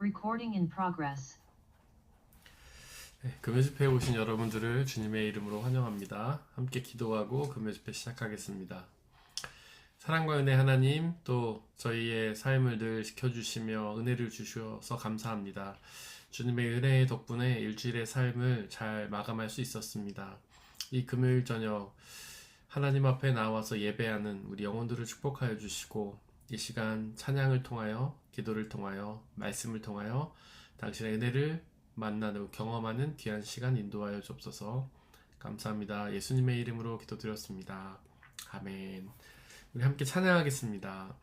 Recording in progress. 금요 집회에 오신 여러분들을 주님의 이름으로 환영합니다. 함께 기도하고 금요 집회 시작하겠습니다. 사랑과 은혜 하나님, 또 저희의 삶을 늘 지켜주시며 은혜를 주셔서 감사합니다. 주님의 은혜의 덕분에 일주일의 삶을 잘 마감할 수 있었습니다. 이 금요일 저녁 하나님 앞에 나와서 예배하는 우리 영혼들을 축복하여 주시고, 이 시간 찬양을 통하여, 기도를 통하여, 말씀을 통하여 당신의 은혜를 만나는 경험하는 귀한 시간 인도하여 주옵소서. 감사합니다. 예수님의 이름으로 기도드렸습니다. 아멘. 우리 함께 찬양하겠습니다.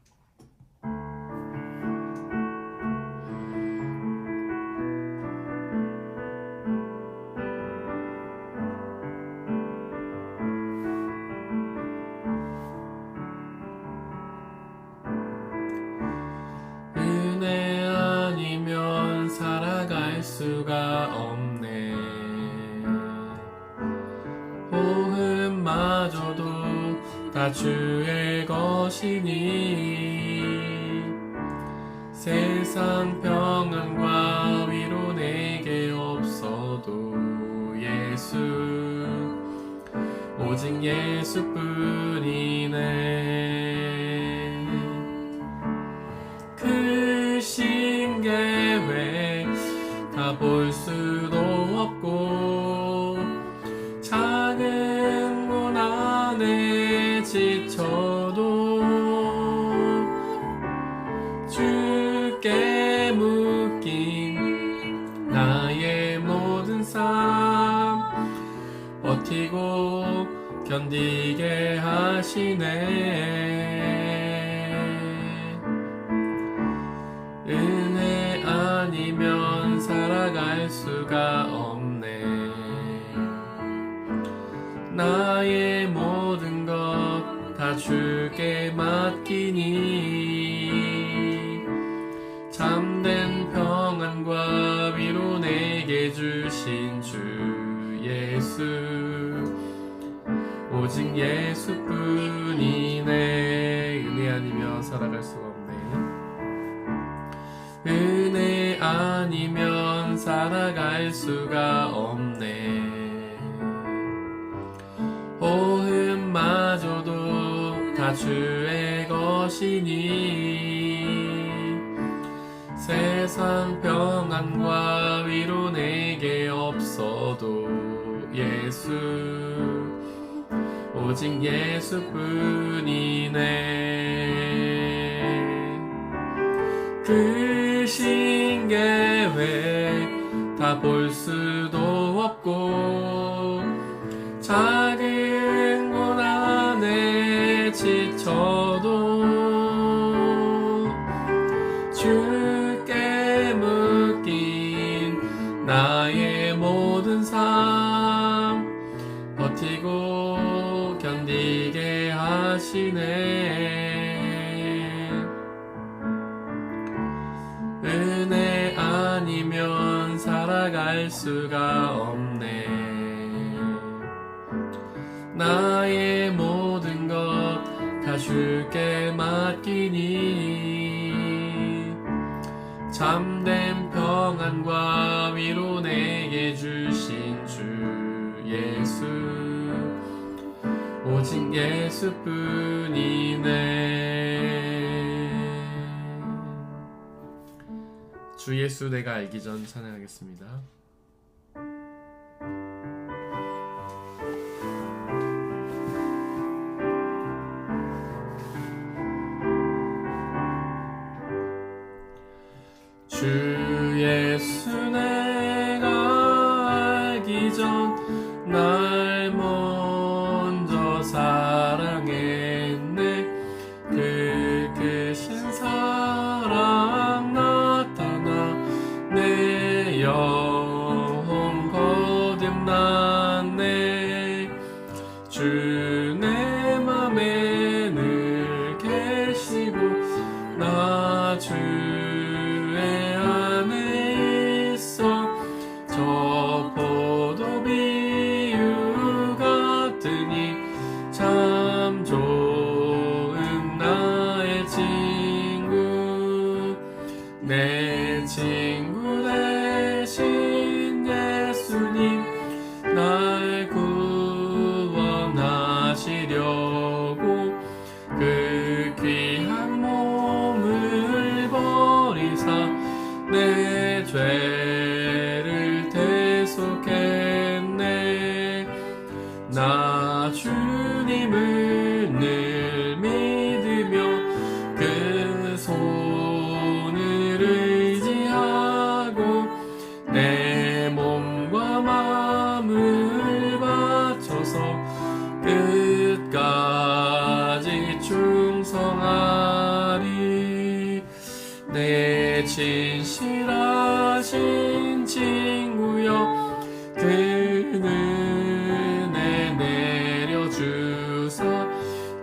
은혜 아니면 살아갈 수가 없네. 호흡마저도 다 주의 것이니, 세상 평안과 위로 내게 없어도 예수, 오직 예수뿐이네. 크신 계획 다 볼 수도 없고, 작은 문 안에 지쳐도 주께 묶인 나의 모든 삶 버티고 견디게 하시네. 은혜 아니면 살아갈 수가 없네. 나의 모든 것 다 주께 맡기니, 참된 평안과 위로 내게 주신 주 예수, 오직 예수뿐이네. 은혜 아니면 살아갈 수가 없네. 은혜 아니면 살아갈 수가 없네. 호흡마저도 다 주의 것이니, 세상 평안과 위로 내게 없어도 예수, 오직 예수뿐이네. 크신 계획 다 볼 수도 없고, 작은 문 안에 지쳐도 주께 묶인 나의 모든 삶 버티고 견디게 하시네. 은혜 아니면 살아갈 수가 없네. 나의 모든 것 다 주께 맡기니, 참된 평안과 위로 내게 주신 주 예수, 오직 예수뿐이네. 주 예수 내가 알기 전 찬양하겠습니다. 주 예수 내가 알기 전 날 먼저 사랑했네. 그 크신 사랑 나타나 내 영혼 거듭났네. 주 내 맘에 늘 계시고, 나 주의 안에 있어. 저 포도 비유가 내 친구 되신 예수님 날 구원하시려고 그 귀한 몸을 버리사 내 죄를 대속했네. 나 주님을 늘 믿으며 그 손을 의지하고 내 몸과 마음을 바쳐서 끝까지 충성하리. 내 진실하신 친구여 그 은혜 내려주사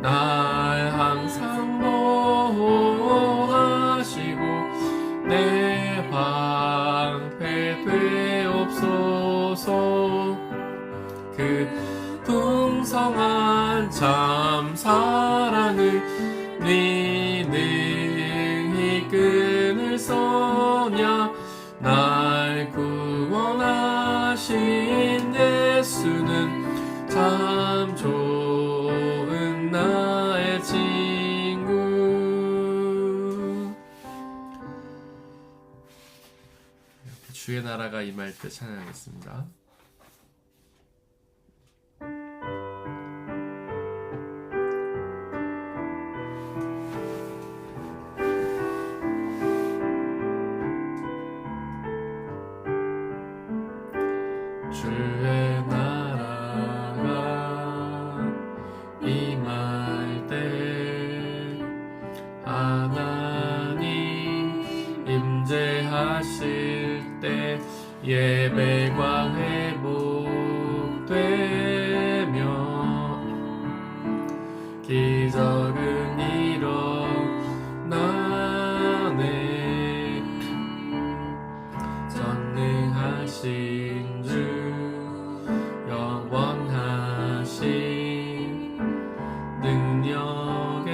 날 항상 보호하시고 내 방패 되옵소서. 그 풍성한 참 사랑을 네 능히 끊을 소냐. 날 구원하신 예수는 참 좋은 나의 친구. 이렇게 주의 나라가 임할 때 찬양하겠습니다. 주의 나라가 임할 때 하나님 임재하실 때 예배가 회복되며 기적은 일어나네. 전능하신 주 영원하신 능력의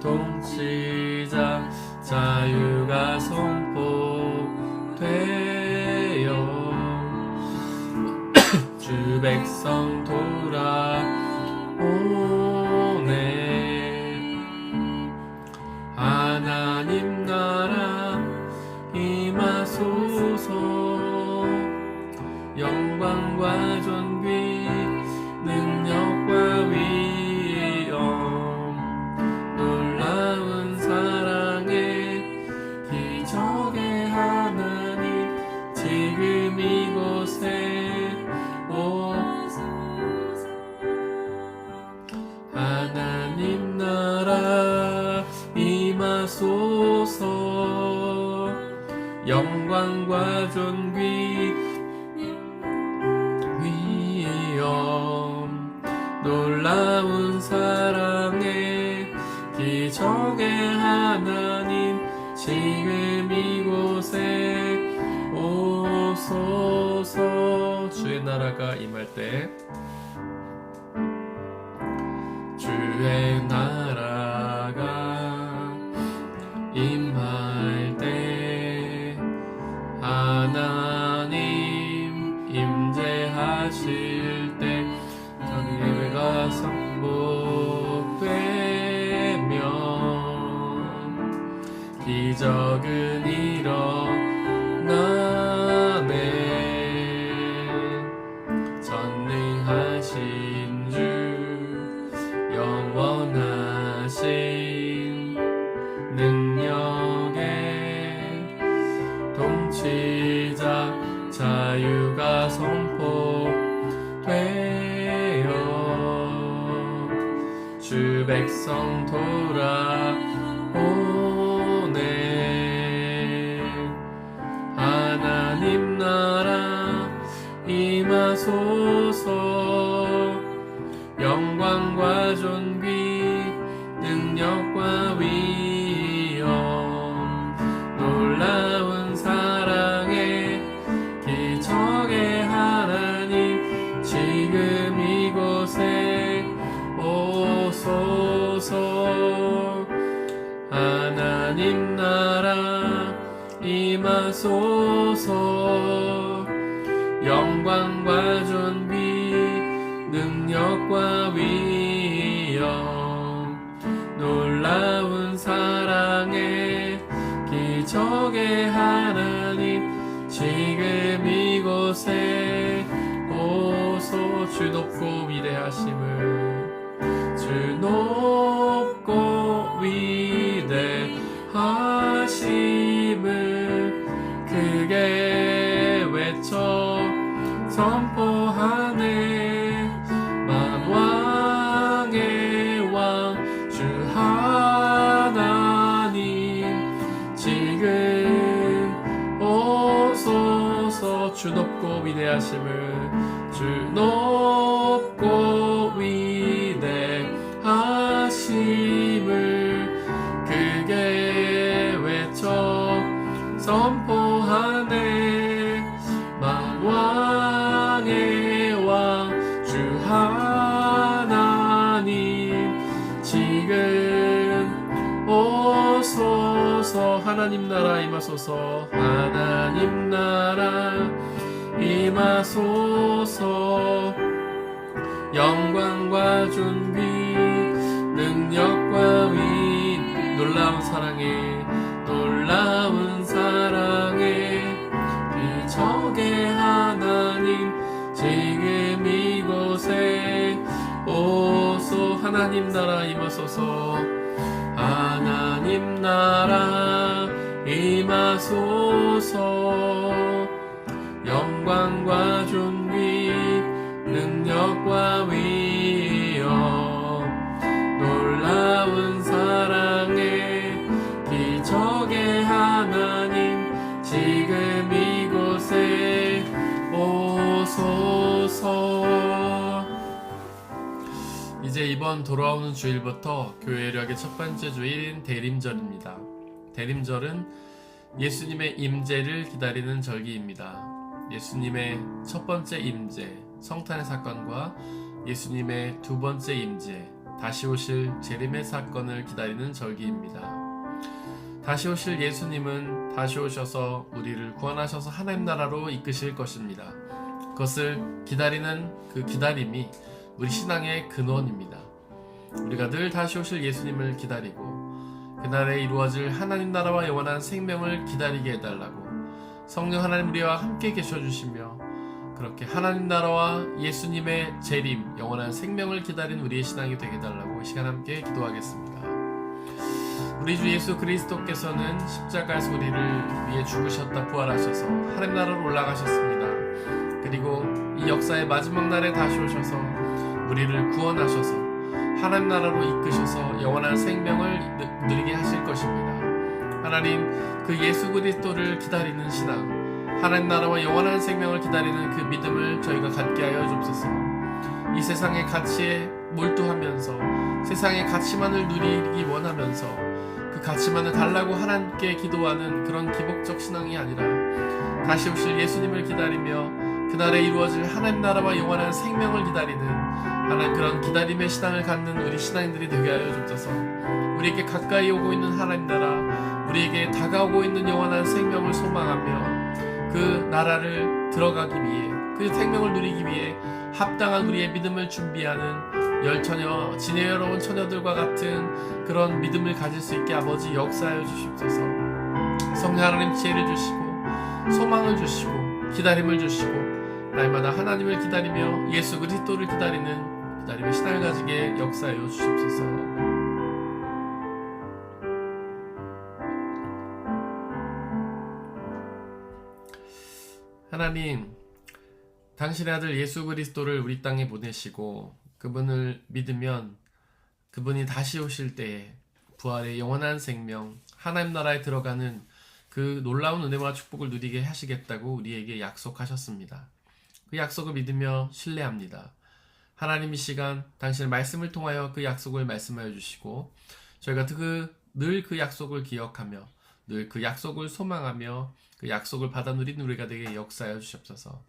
통치자 자유가 선포되어 주 백성 돌아오네. 하나님 나라 임하소서. 영광과 존귀 능력과 위엄 놀라운 사랑의 기적의 하나님 지금 이곳에 오소서. 하나님 나라 임하소서. 영광과 존귀 놀라운 사랑의 기적의 하나님 지금 이곳에 오소서. 주의 나라가 임할 때 주의 나라가 임할 때 하나님 임재하실 때 예배가 선포되며 기적은 일어나네. 전능하신 주 영원하신 능력의 통치자 자유가 선포되며 주 백성 돌아오네. 하나님 나라 임하소서. 영광과 존귀 능력과 위엄 놀라운 사랑의 기적의 하나님 지금 이곳에 오소서. 임하소서. 영광과 존귀 능력과 위엄 놀라운 사랑의 기적의 하나님 지금 이곳에 오소. 주 높고 위대하심을 주 높고 위대하심을 크게 외쳐 선포하네. 만왕의 왕 주 하나님 지금 오소서. 주 높고 위대하심을 주 높고 위대하심을 크게 외쳐 선포하네. 만왕의 왕 주 하나님 지금 오소서. 하나님 나라 임하소서. 하나님 나라 임하소서. 영광과 존귀 능력과 위 놀라운 사랑의 기적의 하나님 지금 이곳에 오소. 하나님 나라 임하소서. 하나님 나라 임하소서. 영광과 존귀 능력과 위엄 놀라운 사랑의 기적의 하나님 지금 이곳에 오소서. 이제 이번 돌아오는 주일부터 교회력의 첫 번째 주일인 대림절입니다. 대림절은 예수님의 임재를 기다리는 절기입니다. 예수님의 첫 번째 임재, 성탄의 사건과 예수님의 두 번째 임재, 다시 오실 재림의 사건을 기다리는 절기입니다. 다시 오실 예수님은 다시 오셔서 우리를 구원하셔서 하나님 나라로 이끄실 것입니다. 그것을 기다리는 그 기다림이 우리 신앙의 근원입니다. 우리가 늘 다시 오실 예수님을 기다리고 그날에 이루어질 하나님 나라와 영원한 생명을 기다리게 해달라고 성령 하나님 우리와 함께 계셔주시며 그렇게 하나님 나라와 예수님의 재림, 영원한 생명을 기다리는 우리의 신앙이 되게 해달라고 이 시간 함께 기도하겠습니다. 우리 주 예수 그리스도께서는 십자가에서 우리를 위해 죽으셨다 부활하셔서 하나님 나라로 올라가셨습니다. 그리고 이 역사의 마지막 날에 다시 오셔서 우리를 구원하셔서 하나님 나라로 이끄셔서 영원한 생명을 누리게 하실 것입니다. 하나님 그 예수 그리스도를 기다리는 신앙, 하나님 나라와 영원한 생명을 기다리는 그 믿음을 저희가 갖게 하여 주옵소서. 이 세상의 가치에 몰두하면서 세상의 가치만을 누리기 원하면서 그 가치만을 달라고 하나님께 기도하는 그런 기복적 신앙이 아니라 다시 오실 예수님을 기다리며 그날에 이루어질 하나님 나라와 영원한 생명을 기다리는 하나님 그런 기다림의 신앙을 갖는 우리 신앙인들이 되게 하여 주옵소서. 우리에게 가까이 오고 있는 하나님 나라, 우리에게 다가오고 있는 영원한 생명을 소망하며 그 나라를 들어가기 위해 그 생명을 누리기 위해 합당한 우리의 믿음을 준비하는 열처녀, 지혜 여러분 처녀들과 같은 그런 믿음을 가질 수 있게 아버지 역사하여 주시옵소서. 성령 하나님 지혜를 주시고 소망을 주시고 기다림을 주시고 날마다 하나님을 기다리며 예수 그리스도를 기다리는 기다림의 신앙을 가지게 역사하여 주시옵소서. 하나님, 당신의 아들 예수 그리스도를 우리 땅에 보내시고 그분을 믿으면 그분이 다시 오실 때에 부활의 영원한 생명, 하나님 나라에 들어가는 그 놀라운 은혜와 축복을 누리게 하시겠다고 우리에게 약속하셨습니다. 그 약속을 믿으며 신뢰합니다. 하나님 이 시간 당신의 말씀을 통하여 그 약속을 말씀하여 주시고 저희가 늘 그 약속을 기억하며 늘 그 약속을 소망하며 그 약속을 받아 누리는 우리가 되게 역사하여 주시옵소서.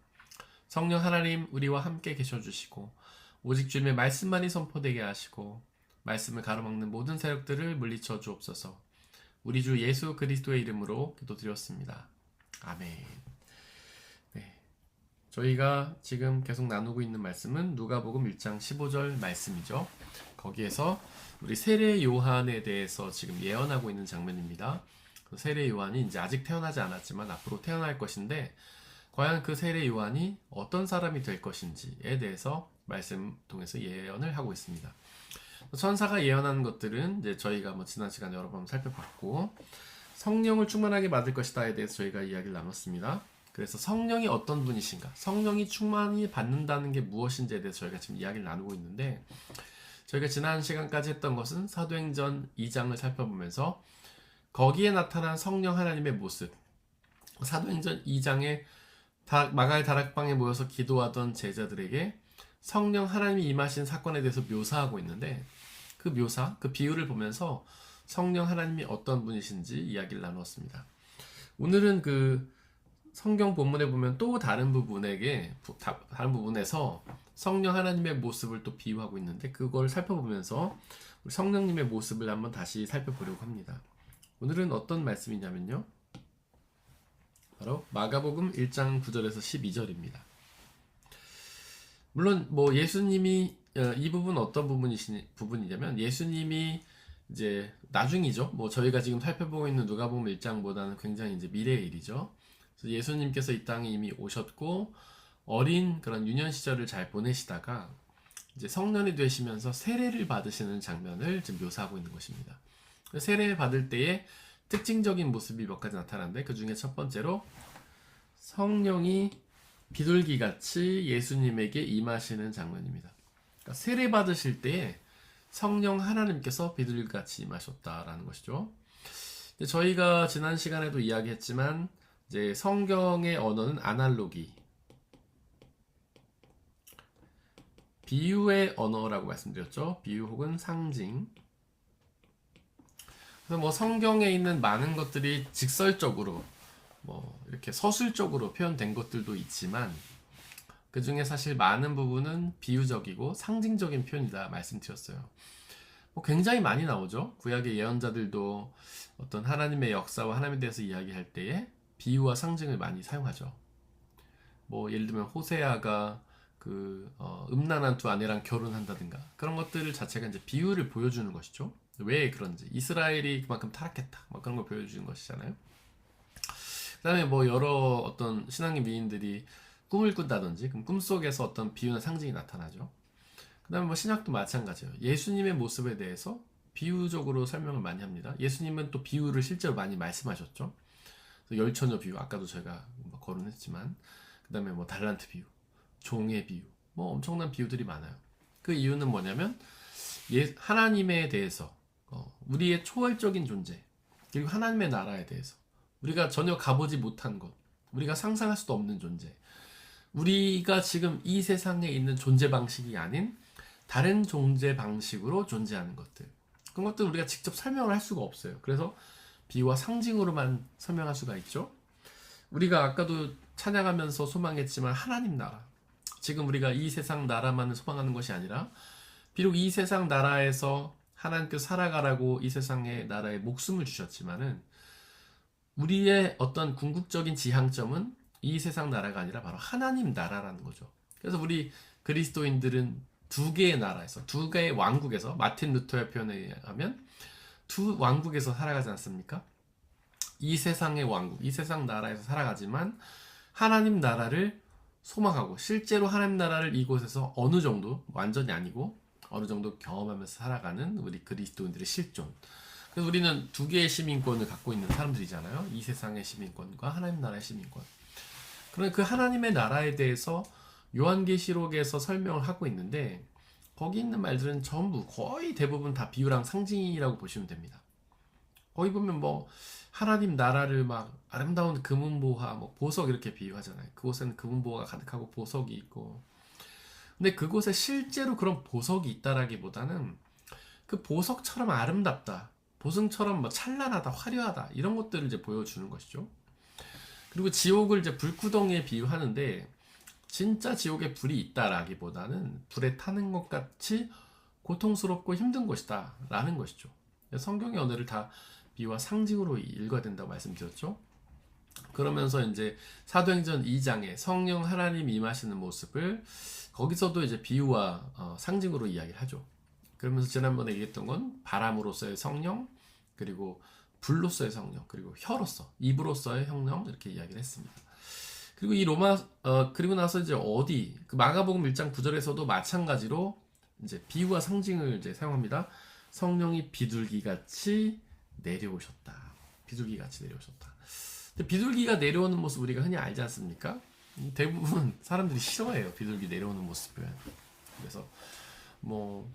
성령 하나님 우리와 함께 계셔 주시고 오직 주님의 말씀만이 선포되게 하시고 말씀을 가로막는 모든 세력들을 물리쳐 주옵소서. 우리 주 예수 그리스도의 이름으로 기도드렸습니다. 아멘. 네. 저희가 지금 계속 나누고 있는 말씀은 누가복음 1장 15절 말씀이죠. 거기에서 우리 세례 요한에 대해서 지금 예언하고 있는 장면입니다. 세례 요한이 이제 아직 태어나지 않았지만 앞으로 태어날 것인데 과연 그 세례 요한이 어떤 사람이 될 것인지에 대해서 말씀 통해서 예언을 하고 있습니다. 천사가 예언하는 것들은 이제 저희가 지난 시간에 여러 번 살펴봤고 성령을 충만하게 받을 것이다에 대해서 저희가 이야기를 나눴습니다. 그래서 성령이 어떤 분이신가, 성령이 충만히 받는다는 게 무엇인지에 대해서 저희가 지금 이야기를 나누고 있는데 저희가 지난 시간까지 했던 것은 사도행전 2장을 살펴보면서 거기에 나타난 성령 하나님의 모습, 사도행전 2장에 마가의 다락방에 모여서 기도하던 제자들에게 성령 하나님이 임하신 사건에 대해서 묘사하고 있는데 그 묘사, 그 비유를 보면서 성령 하나님이 어떤 분이신지 이야기를 나누었습니다. 오늘은 그 성경 본문에 보면 또 다른 부분에서 성령 하나님의 모습을 또 비유하고 있는데 그걸 살펴보면서 우리 성령님의 모습을 한번 다시 살펴보려고 합니다. 오늘은 어떤 말씀이냐면요. 바로 마가복음 1장 9절에서 12절입니다. 물론 예수님이 이 부분 어떤 부분이냐면 예수님이 이제 나중이죠. 저희가 지금 살펴보고 있는 누가복음 1장보다는 굉장히 이제 미래의 일이죠. 그래서 예수님께서 이 땅에 이미 오셨고 어린 그런 유년 시절을 잘 보내시다가 이제 성년이 되시면서 세례를 받으시는 장면을 지금 묘사하고 있는 것입니다. 세례를 받을 때에 특징적인 모습이 몇 가지 나타나는데 그 중에 첫 번째로 성령이 비둘기같이 예수님에게 임하시는 장면입니다. 그러니까 세례 받으실 때에 성령 하나님께서 비둘기같이 임하셨다라는 것이죠. 저희가 지난 시간에도 이야기했지만 이제 성경의 언어는 아날로기, 비유의 언어라고 말씀드렸죠. 비유 혹은 상징. 그래서 성경에 있는 많은 것들이 직설적으로 이렇게 서술적으로 표현된 것들도 있지만 그 중에 사실 많은 부분은 비유적이고 상징적인 표현이다 말씀드렸어요. 굉장히 많이 나오죠. 구약의 예언자들도 어떤 하나님의 역사와 하나님에 대해서 이야기할 때에 비유와 상징을 많이 사용하죠. 예를 들면 호세아가 음란한 두 아내랑 결혼한다든가 그런 것들 자체가 이제 비유를 보여주는 것이죠. 왜 그런지 이스라엘이 그만큼 타락했다 그런 걸 보여주는 것이잖아요. 그 다음에 여러 어떤 신앙의 미인들이 꿈을 꾼다든지 그럼 꿈속에서 어떤 비유나 상징이 나타나죠. 그 다음에 신약도 마찬가지예요. 예수님의 모습에 대해서 비유적으로 설명을 많이 합니다. 예수님은 또 비유를 실제로 많이 말씀하셨죠. 열처녀 비유 아까도 저희가 거론했지만 그 다음에 달란트 비유, 종의 비유 엄청난 비유들이 많아요. 그 이유는 뭐냐면 하나님에 대해서 우리의 초월적인 존재 그리고 하나님의 나라에 대해서 우리가 전혀 가보지 못한 것, 우리가 상상할 수도 없는 존재, 우리가 지금 이 세상에 있는 존재 방식이 아닌 다른 존재 방식으로 존재하는 것들, 그런 것들 우리가 직접 설명을 할 수가 없어요. 그래서 비유와 상징으로만 설명할 수가 있죠. 우리가 아까도 찬양하면서 소망했지만 하나님 나라, 지금 우리가 이 세상 나라만을 소망하는 것이 아니라 비록 이 세상 나라에서 하나님께서 살아가라고 이 세상의 나라에 목숨을 주셨지만은 우리의 어떤 궁극적인 지향점은 이 세상 나라가 아니라 바로 하나님 나라라는 거죠. 그래서 우리 그리스도인들은 두 개의 나라에서, 두 개의 왕국에서, 마틴 루터의 표현에 의하면 두 왕국에서 살아가지 않습니까? 이 세상의 왕국, 이 세상 나라에서 살아가지만 하나님 나라를 소망하고 실제로 하나님 나라를 이곳에서 어느 정도, 완전히 아니고 어느 정도 경험하면서 살아가는 우리 그리스도인들의 실존. 그래서 우리는 두 개의 시민권을 갖고 있는 사람들이잖아요. 이 세상의 시민권과 하나님 나라의 시민권. 그러면 그 하나님의 나라에 대해서 요한계시록에서 설명을 하고 있는데 거기 있는 말들은 전부 거의 대부분 다 비유랑 상징이라고 보시면 됩니다. 거기 보면 하나님 나라를 아름다운 금은보화, 보석 이렇게 비유하잖아요. 그곳에는 금은보화가 가득하고 보석이 있고. 근데 그곳에 실제로 그런 보석이 있다라기보다는 그 보석처럼 아름답다, 보석처럼 찬란하다, 화려하다 이런 것들을 이제 보여주는 것이죠. 그리고 지옥을 이제 불구덩이에 비유하는데 진짜 지옥에 불이 있다라기보다는 불에 타는 것 같이 고통스럽고 힘든 것이다 라는 것이죠. 성경의 언어를 다 비유와 상징으로 읽어야 된다고 말씀드렸죠. 그러면서 이제 사도행전 2장에 성령 하나님이 임하시는 모습을 거기서도 이제 비유와 상징으로 이야기를 하죠. 그러면서 지난번에 얘기했던 건 바람으로서의 성령, 그리고 불로서의 성령, 그리고 혀로서, 입으로서의 성령 이렇게 이야기를 했습니다. 그리고 이 그리고 나서 이제 그 마가복음 1장 9절에서도 마찬가지로 이제 비유와 상징을 이제 사용합니다. 성령이 비둘기같이 내려오셨다. 비둘기같이 내려오셨다. 근데 비둘기가 내려오는 모습 우리가 흔히 알지 않습니까? 대부분 사람들이 싫어해요. 비둘기 내려오는 모습을. 그래서 뭐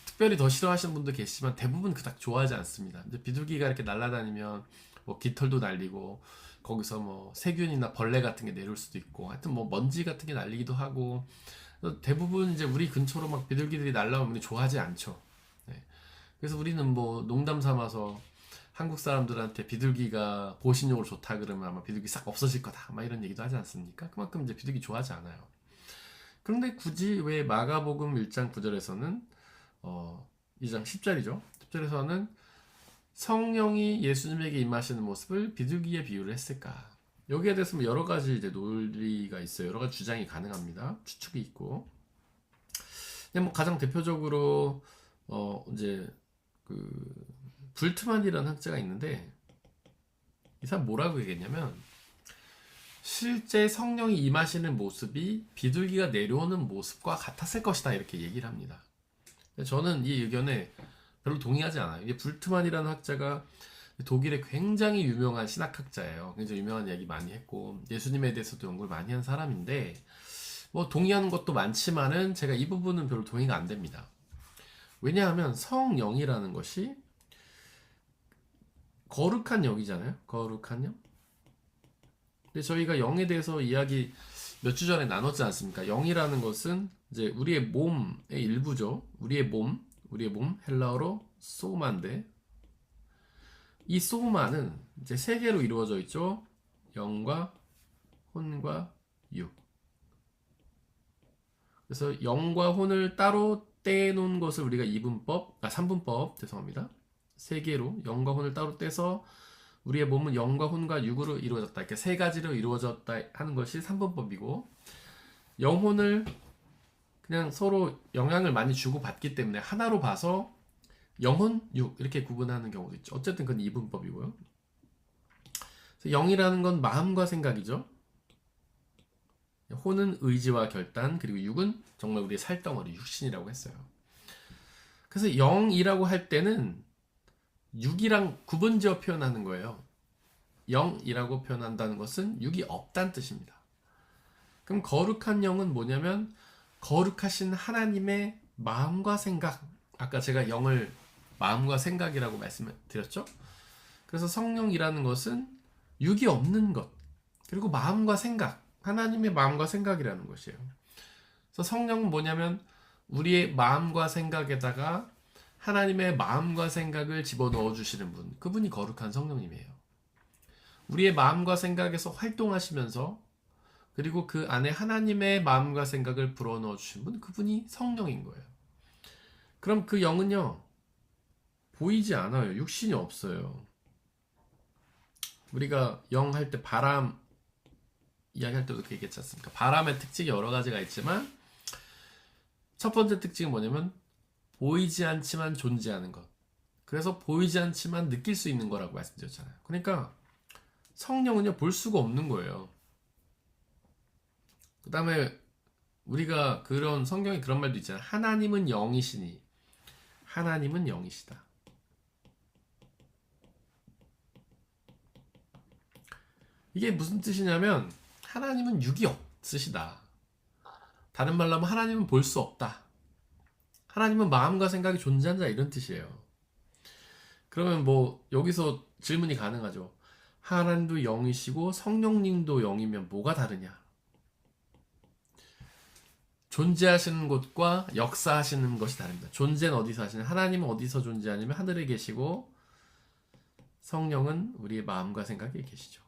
특별히 더 싫어하시는 분도 계시지만 대부분 그닥 좋아하지 않습니다. 근데 비둘기가 이렇게 날아다니면 뭐 깃털도 날리고 거기서 뭐 세균이나 벌레 같은 게 내려올 수도 있고 하여튼 뭐 먼지 같은 게 날리기도 하고 대부분 이제 우리 근처로 막 비둘기들이 날아오면 우리 좋아하지 않죠. 네. 그래서 우리는 뭐 농담 삼아서 한국 사람들한테 비둘기가 보신용으로 좋다 그러면 아마 비둘기 싹 없어질 거다 막 이런 얘기도 하지 않습니까? 그만큼 이제 비둘기 좋아하지 않아요. 그런데 굳이 왜 마가복음 1장 9절에서는 2장 10절이죠. 10절에서는 성령이 예수님에게 임하시는 모습을 비둘기에 비유를 했을까? 여기에 대해서 뭐 여러 가지 이제 논리가 있어요. 여러 가지 주장이 가능합니다. 추측이 있고. 근데 뭐 가장 대표적으로 이제 그 불트만이라는 학자가 있는데 이 사람 뭐라고 얘기했냐면 실제 성령이 임하시는 모습이 비둘기가 내려오는 모습과 같았을 것이다 이렇게 얘기를 합니다. 저는 이 의견에 별로 동의하지 않아요. 이게 불트만이라는 학자가 독일의 굉장히 유명한 신학학자예요. 굉장히 유명한 이야기 많이 했고 예수님에 대해서도 연구를 많이 한 사람인데 뭐 동의하는 것도 많지만은 제가 이 부분은 별로 동의가 안 됩니다. 왜냐하면 성령이라는 것이 거룩한 영이잖아요. 거룩한 영. 근데 저희가 영에 대해서 이야기 몇 주 전에 나눴지 않습니까? 영이라는 것은 이제 우리의 몸의 일부죠. 우리의 몸 헬라어로 소마인데 이 소마는 이제 세 개로 이루어져 있죠. 영과 혼과 육. 그래서 영과 혼을 따로 떼놓은 것을 우리가 삼분법 죄송합니다. 세 개로 영과 혼을 따로 떼서 우리의 몸은 영과 혼과 육으로 이루어졌다. 이렇게 세 가지로 이루어졌다 하는 것이 삼분법이고 영혼을 그냥 서로 영향을 많이 주고받기 때문에 하나로 봐서 영혼, 육 이렇게 구분하는 경우도 있죠. 어쨌든 그건 이분법이고요. 영이라는 건 마음과 생각이죠. 혼은 의지와 결단, 그리고 육은 정말 우리의 살덩어리, 육신이라고 했어요. 그래서 영이라고 할 때는 육이랑 구분지어 표현하는 거예요. 영이라고 표현한다는 것은 육이 없다는 뜻입니다. 그럼 거룩한 영은 뭐냐면 거룩하신 하나님의 마음과 생각, 아까 제가 영을 마음과 생각이라고 말씀을 드렸죠. 그래서 성령이라는 것은 육이 없는 것, 그리고 마음과 생각, 하나님의 마음과 생각이라는 것이에요. 그래서 성령은 뭐냐면 우리의 마음과 생각에다가 하나님의 마음과 생각을 집어넣어 주시는 분, 그분이 거룩한 성령님이에요. 우리의 마음과 생각에서 활동하시면서 그리고 그 안에 하나님의 마음과 생각을 불어넣어 주신 분, 그분이 성령인 거예요. 그럼 그 영은요 보이지 않아요. 육신이 없어요. 우리가 영 할 때 바람 이야기할 때도 그렇게 얘기했지 않습니까? 바람의 특징이 여러 가지가 있지만 첫 번째 특징은 뭐냐면 보이지 않지만 존재하는 것. 그래서 보이지 않지만 느낄 수 있는 거라고 말씀드렸잖아요. 그러니까 성령은요 볼 수가 없는 거예요. 그 다음에 우리가 그런 성경에 그런 말도 있잖아요. 하나님은 영이시니 하나님은 영이시다. 이게 무슨 뜻이냐면 하나님은 육이 없으시다. 다른 말로 하면 하나님은 볼 수 없다. 하나님은 마음과 생각이 존재한다 이런 뜻이에요. 그러면 뭐 여기서 질문이 가능하죠. 하나님도 영이시고 성령님도 영이면 뭐가 다르냐? 존재하시는 곳과 역사하시는 것이 다릅니다. 존재는 어디서 하시냐? 하나님은 어디서 존재하냐면 하늘에 계시고 성령은 우리의 마음과 생각에 계시죠.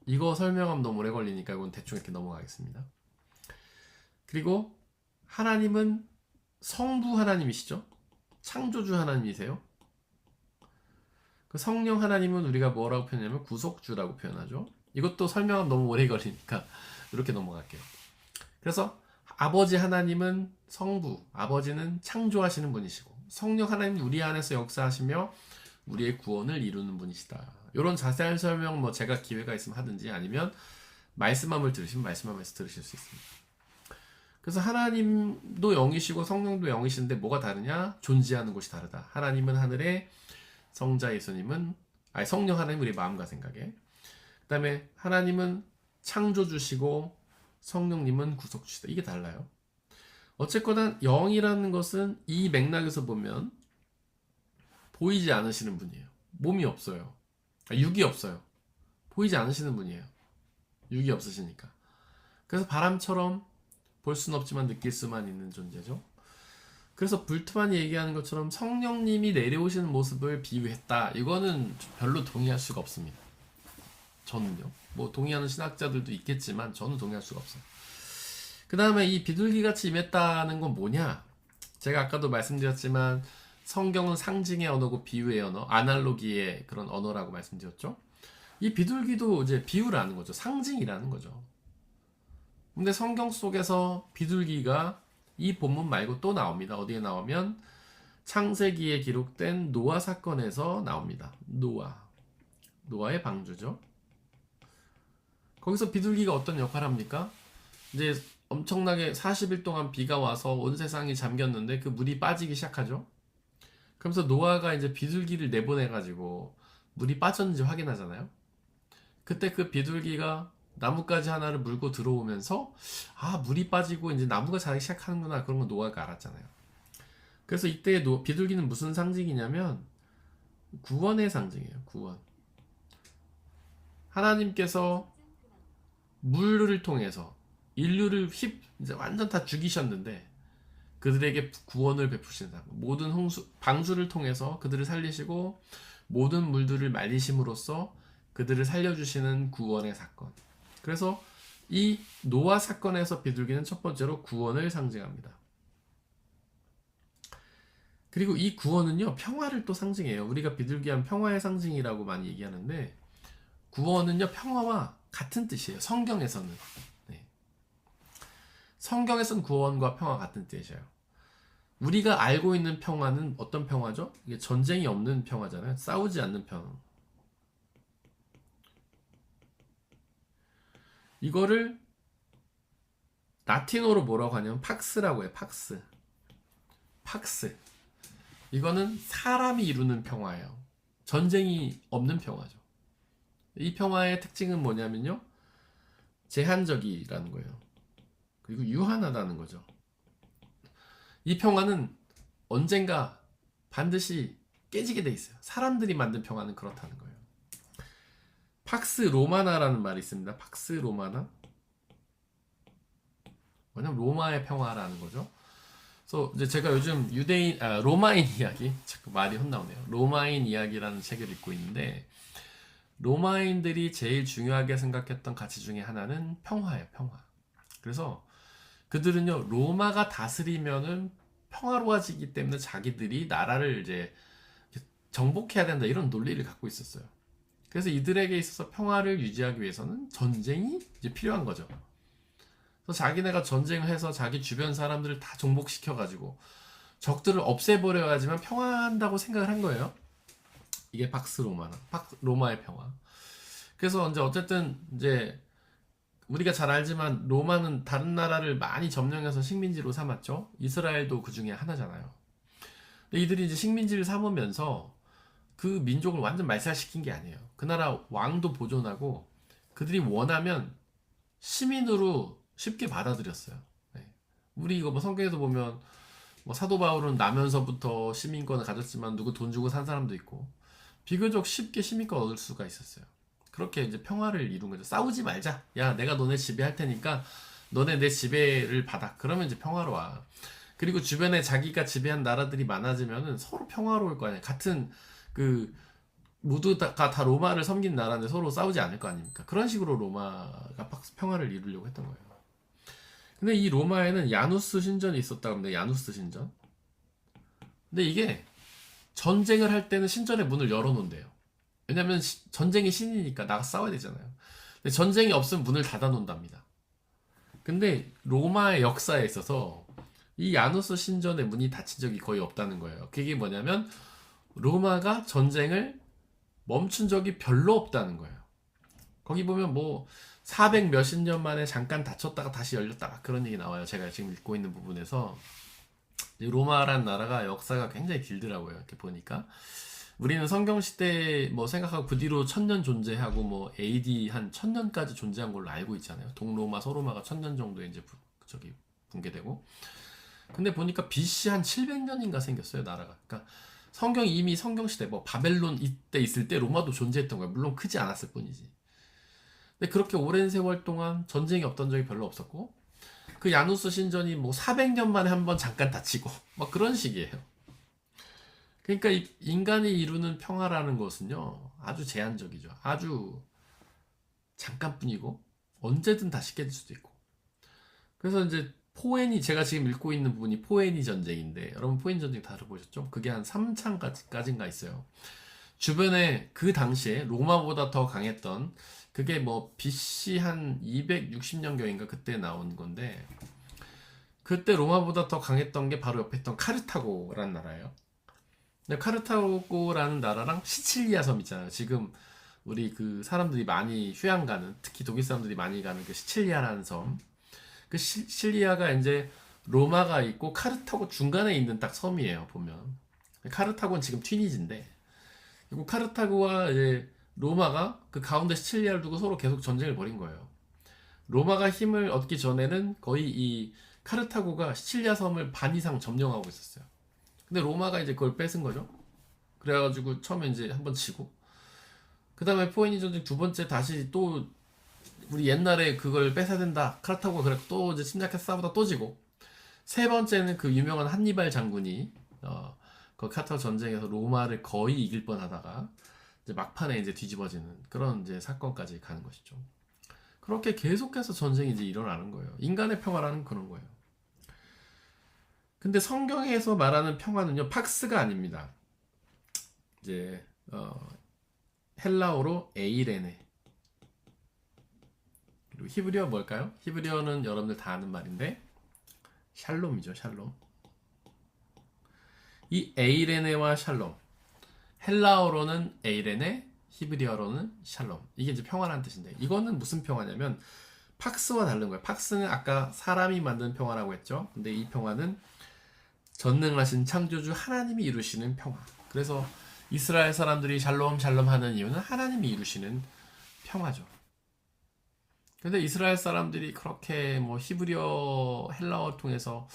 이거 설명하면 너무 오래 걸리니까 이건 대충 이렇게 넘어가겠습니다. 그리고 하나님은 성부 하나님이시죠. 창조주 하나님이세요. 그 성령 하나님은 우리가 뭐라고 표현하냐면 구속주라고 표현하죠. 이것도 설명하면 너무 오래 걸리니까 이렇게 넘어갈게요. 그래서 아버지 하나님은 성부, 아버지는 창조하시는 분이시고 성령 하나님은 우리 안에서 역사하시며 우리의 구원을 이루는 분이시다. 이런 자세한 설명 뭐 제가 기회가 있으면 하든지 아니면 말씀함을 들으시면 말씀함에서 들으실 수 있습니다. 그래서 하나님도 영이시고 성령도 영이신데 뭐가 다르냐? 존재하는 곳이 다르다. 하나님은 하늘에, 성자 예수님은 성령 하나님 우리 마음과 생각에. 그 다음에 하나님은 창조주시고 성령님은 구속주시다. 이게 달라요. 어쨌거나 영이라는 것은 이 맥락에서 보면 보이지 않으시는 분이에요. 몸이 없어요. 육이 없어요. 보이지 않으시는 분이에요. 육이 없으시니까. 그래서 바람처럼 볼 수는 없지만 느낄 수만 있는 존재죠. 그래서 불트만이 얘기하는 것처럼 성령님이 내려오시는 모습을 비유했다. 이거는 별로 동의할 수가 없습니다. 저는요. 뭐 동의하는 신학자들도 있겠지만 저는 동의할 수가 없어요. 그 다음에 이 비둘기같이 임했다는 건 뭐냐? 제가 아까도 말씀드렸지만 성경은 상징의 언어고 비유의 언어, 아날로기의 그런 언어라고 말씀드렸죠. 이 비둘기도 이제 비유라는 거죠. 상징이라는 거죠. 근데 성경 속에서 비둘기가 이 본문 말고 또 나옵니다. 어디에 나오면 창세기에 기록된 노아 사건에서 나옵니다. 노아의 방주죠. 거기서 비둘기가 어떤 역할을 합니까? 이제 엄청나게 40일 동안 비가 와서 온 세상이 잠겼는데 그 물이 빠지기 시작하죠. 그러면서 노아가 이제 비둘기를 내보내가지고 물이 빠졌는지 확인하잖아요. 그때 그 비둘기가 나뭇가지 하나를 물고 들어오면서 물이 빠지고 이제 나무가 자라기 시작하는구나, 그런 건 노아가 알았잖아요. 그래서 이때 비둘기는 무슨 상징이냐면 구원의 상징이에요. 구원. 하나님께서 물을 통해서 인류를 이제 완전 다 죽이셨는데 그들에게 구원을 베푸시는 사람. 모든 방주를 통해서 그들을 살리시고 모든 물들을 말리심으로써 그들을 살려주시는 구원의 사건. 그래서 이 노아 사건에서 비둘기는 첫 번째로 구원을 상징합니다. 그리고 이 구원은요, 평화를 또 상징해요. 우리가 비둘기하면 평화의 상징이라고 많이 얘기하는데 구원은요, 평화와 같은 뜻이에요. 성경에서는. 네. 성경에서는 구원과 평화 같은 뜻이에요. 우리가 알고 있는 평화는 어떤 평화죠? 이게 전쟁이 없는 평화잖아요. 싸우지 않는 평화. 이거를 라틴어로 뭐라고 하냐면 팍스라고 해요. 팍스. 이거는 사람이 이루는 평화예요. 전쟁이 없는 평화죠. 이 평화의 특징은 뭐냐면요, 제한적이라는 거예요. 그리고 유한하다는 거죠. 이 평화는 언젠가 반드시 깨지게 돼 있어요. 사람들이 만든 평화는 그렇다는 거예요. 팍스 로마나라는 말이 있습니다. 팍스 로마나. 뭐냐면 로마의 평화라는 거죠. 그래서 이제 제가 요즘 로마인 이야기, 자꾸 말이 헛나오네요. 로마인 이야기라는 책을 읽고 있는데 로마인들이 제일 중요하게 생각했던 가치 중에 하나는 평화예요. 평화. 그래서 그들은요, 로마가 다스리면은 평화로워지기 때문에 자기들이 나라를 이제 정복해야 된다, 이런 논리를 갖고 있었어요. 그래서 이들에게 있어서 평화를 유지하기 위해서는 전쟁이 이제 필요한 거죠. 그래서 자기네가 전쟁을 해서 자기 주변 사람들을 다 정복시켜가지고 적들을 없애버려야 하지만 평화한다고 생각을 한 거예요. 이게 로마의 평화. 그래서 이제 어쨌든 이제 우리가 잘 알지만 로마는 다른 나라를 많이 점령해서 식민지로 삼았죠. 이스라엘도 그 중에 하나잖아요. 근데 이들이 이제 식민지를 삼으면서 그 민족을 완전 말살시킨 게 아니에요. 그 나라 왕도 보존하고 그들이 원하면 시민으로 쉽게 받아들였어요. 네. 우리 이거 뭐 성경에서 보면 뭐 사도 바울은 나면서부터 시민권을 가졌지만 누구 돈 주고 산 사람도 있고 비교적 쉽게 시민권 얻을 수가 있었어요. 그렇게 이제 평화를 이룬 거죠. 싸우지 말자. 야, 내가 너네 지배할 테니까 너네 내 지배를 받아. 그러면 이제 평화로워. 그리고 주변에 자기가 지배한 나라들이 많아지면은 서로 평화로울 거 아니에요. 같은 모두가 다 로마를 섬긴 나라인데 서로 싸우지 않을 거 아닙니까? 그런 식으로 로마가 평화를 이루려고 했던 거예요. 근데 이 로마에는 야누스 신전이 있었다고 합니다. 야누스 신전. 근데 이게 전쟁을 할 때는 신전의 문을 열어놓는데요. 왜냐면 전쟁이 신이니까 나가 싸워야 되잖아요. 근데 전쟁이 없으면 문을 닫아 놓는답니다. 근데 로마의 역사에 있어서 이 야누스 신전의 문이 닫힌 적이 거의 없다는 거예요. 그게 뭐냐면 로마가 전쟁을 멈춘 적이 별로 없다는 거예요. 거기 보면 뭐 400 몇십 년 만에 잠깐 닫혔다가 다시 열렸다가 그런 얘기 나와요. 제가 지금 읽고 있는 부분에서 로마란 나라가 역사가 굉장히 길더라고요. 이렇게 보니까 우리는 성경 시대 뭐 생각하고 그 뒤로 1000년 존재하고 뭐 AD 한 1000년까지 존재한 걸로 알고 있잖아요. 동로마, 서로마가 1000년 정도 이제 저기 붕괴되고. 근데 보니까 BC 한 700년인가 생겼어요, 나라가. 그러니까 성경이 이미 성경 시대 뭐 바벨론 이때 있을 때 로마도 존재했던 거예요. 물론 크지 않았을 뿐이지. 근데 그렇게 오랜 세월 동안 전쟁이 없던 적이 별로 없었고 그 야누스 신전이 뭐 400년 만에 한번 잠깐 닫히고 막 그런 식이에요. 그러니까 인간이 이루는 평화라는 것은요 아주 제한적이죠. 아주 잠깐뿐이고 언제든 다시 깨질 수도 있고. 그래서 이제 포에니 제가 지금 읽고 있는 부분이 포에니 전쟁인데 여러분 포에니 전쟁 다 들어보셨죠? 그게 한 3창까지인가 있어요. 주변에 그 당시에 로마보다 더 강했던 그게 뭐 BC 한 260년경인가 그때 나온 건데 그때 로마보다 더 강했던 게 바로 옆에 있던 카르타고라는 나라예요. 근데 카르타고라는 나라랑 시칠리아 섬 있잖아요. 지금 우리 그 사람들이 많이 휴양 가는 특히 독일 사람들이 많이 가는 그 시칠리아라는 섬. 그 시칠리아가 이제 로마가 있고 카르타고 중간에 있는 딱 섬이에요. 보면 카르타고는 지금 튀니지인데 그리고 카르타고와 이제 로마가 그 가운데 시칠리아를 두고 서로 계속 전쟁을 벌인 거예요. 로마가 힘을 얻기 전에는 거의 이 카르타고가 시칠리아 섬을 반 이상 점령하고 있었어요. 근데 로마가 이제 그걸 뺏은 거죠. 그래가지고 처음에 이제 한번 지고 그 다음에 포에니 전쟁 두 번째 다시 또 우리 옛날에 그걸 뺏어야 된다 카르타고가 그래 또 이제 침략해서 싸우다 또 지고 세 번째는 그 유명한 한니발 장군이 그 카르타고 전쟁에서 로마를 거의 이길 뻔하다가 이제 막판에 이제 뒤집어지는 그런 이제 사건까지 가는 것이죠. 그렇게 계속해서 전쟁이 이제 일어나는 거예요. 인간의 평화라는 그런 거예요. 근데 성경에서 말하는 평화는요 팍스가 아닙니다. 이제 헬라어로 에이레네 그리고 히브리어 뭘까요? 히브리어는 여러분들 다 아는 말인데 샬롬이죠. 샬롬. 이 에이레네와 샬롬 헬라어로는 에이레네 히브리어로는 샬롬 이게 이제 평화라는 뜻인데 이거는 무슨 평화냐면 팍스와 다른 거예요. 팍스는 아까 사람이 만든 평화라고 했죠. 근데 이 평화는 전능하신 창조주 하나님이 이루시는 평화. 그래서 이스라엘 사람들이 샬롬 샬롬 하는 이유는 하나님이 이루시는 평화죠. 근데 이스라엘 사람들이 그렇게 뭐 히브리어 헬라어 통해서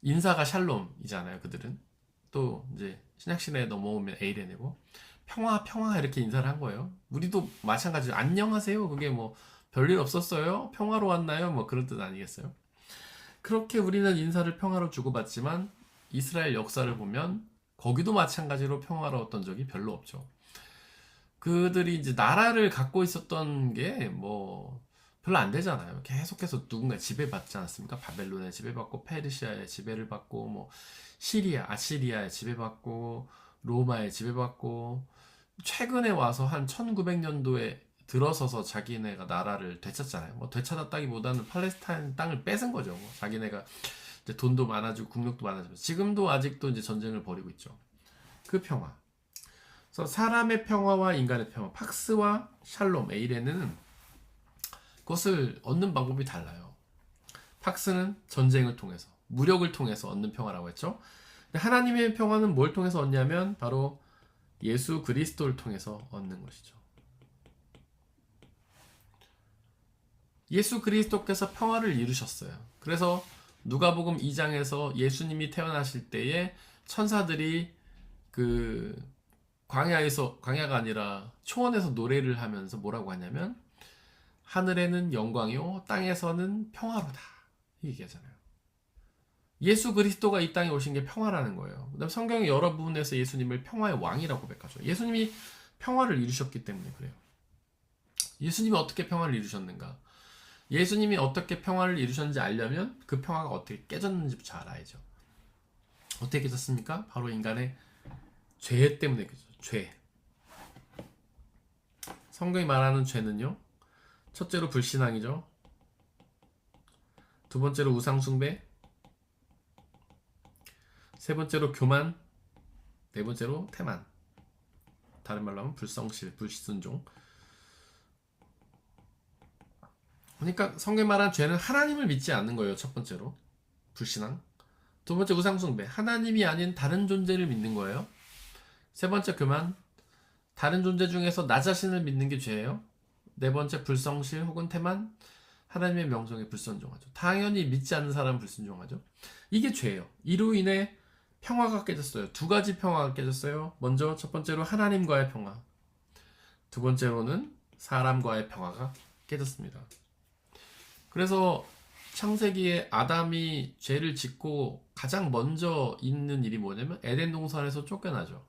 인사가 샬롬이잖아요. 그들은 또 이제 신약신에 넘어오면 에이레네고 평화 평화 이렇게 인사를 한 거예요. 우리도 마찬가지로 안녕하세요. 그게 뭐 별일 없었어요? 평화로 왔나요? 뭐 그런 뜻 아니겠어요? 그렇게 우리는 인사를 평화로 주고받지만 이스라엘 역사를 보면 거기도 마찬가지로 평화로웠던 적이 별로 없죠. 그들이 이제 나라를 갖고 있었던 게 뭐 별로 안 되잖아요. 계속해서 누군가 지배받지 않았습니까? 바벨론에 지배받고 페르시아에 지배를 받고 뭐 시리아, 아시리아에 지배받고 로마에 지배받고 최근에 와서 한 1900년도에 들어서서 자기네가 나라를 되찾잖아요. 뭐 되찾았다기보다는 팔레스타인 땅을 뺏은 거죠. 뭐 자기네가 이제 돈도 많아지고 국력도 많아지고 지금도 아직도 이제 전쟁을 벌이고 있죠. 그 평화. 그래서 사람의 평화와 인간의 평화, 팍스와 샬롬, 에이레는 그것을 얻는 방법이 달라요. 팍스는 전쟁을 통해서, 무력을 통해서 얻는 평화라고 했죠. 근데 하나님의 평화는 뭘 통해서 얻냐면 바로 예수 그리스도를 통해서 얻는 것이죠. 예수 그리스도께서 평화를 이루셨어요. 그래서 누가복음 2장에서 예수님이 태어나실 때에 천사들이 그 광야가 아니라 초원에서 노래를 하면서 뭐라고 하냐면 하늘에는 영광이요 땅에서는 평화로다 이 얘기하잖아요. 예수 그리스도가 이 땅에 오신 게 평화라는 거예요. 그다음 성경의 여러 부분에서 예수님을 평화의 왕이라고 고백하죠. 예수님이 평화를 이루셨기 때문에 그래요. 예수님이 어떻게 평화를 이루셨는가? 예수님이 어떻게 평화를 이루셨는지 알려면 그 평화가 어떻게 깨졌는지부터 알아야죠. 어떻게 깨졌습니까? 바로 인간의 죄 때문에 깨졌죠. 죄. 성경이 말하는 죄는요, 첫째로 불신앙이죠. 두 번째로 우상숭배, 세 번째로 교만, 네 번째로 태만. 다른 말로 하면 불성실, 불순종. 그러니까 성경이 말하는 죄는 하나님을 믿지 않는 거예요. 첫 번째로 불신앙. 두 번째 우상숭배, 하나님이 아닌 다른 존재를 믿는 거예요. 세 번째 교만, 다른 존재 중에서 나 자신을 믿는 게 죄예요. 네 번째 불성실 혹은 태만, 하나님의 명성에 불순종하죠. 당연히 믿지 않는 사람은 불순종하죠. 이게 죄예요. 이로 인해 평화가 깨졌어요. 두 가지 평화가 깨졌어요. 먼저 첫 번째로 하나님과의 평화, 두 번째로는 사람과의 평화가 깨졌습니다. 그래서 창세기에 아담이 죄를 짓고 가장 먼저 있는 일이 뭐냐면 에덴 동산에서 쫓겨나죠.